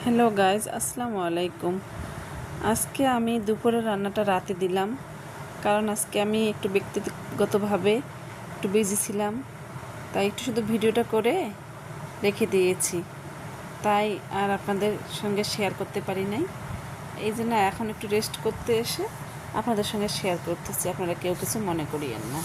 Hello guys, আসসালামু আলাইকুম। আজকে আমি দুপুরের রান্নাটা রাতে দিলাম, কারণ আজকে আমি একটু ব্যক্তিগতভাবে একটু বিজি ছিলাম, তাই একটু শুধু ভিডিওটা করে রেখে দিয়েছি, তাই আর আপনাদের সঙ্গে শেয়ার করতে পারি নাই। এই জন্য এখন একটু রেস্ট করতে এসে আপনাদের সঙ্গে শেয়ার করতেছি, আপনারা কেউ কিছু মনে করিয়েন না।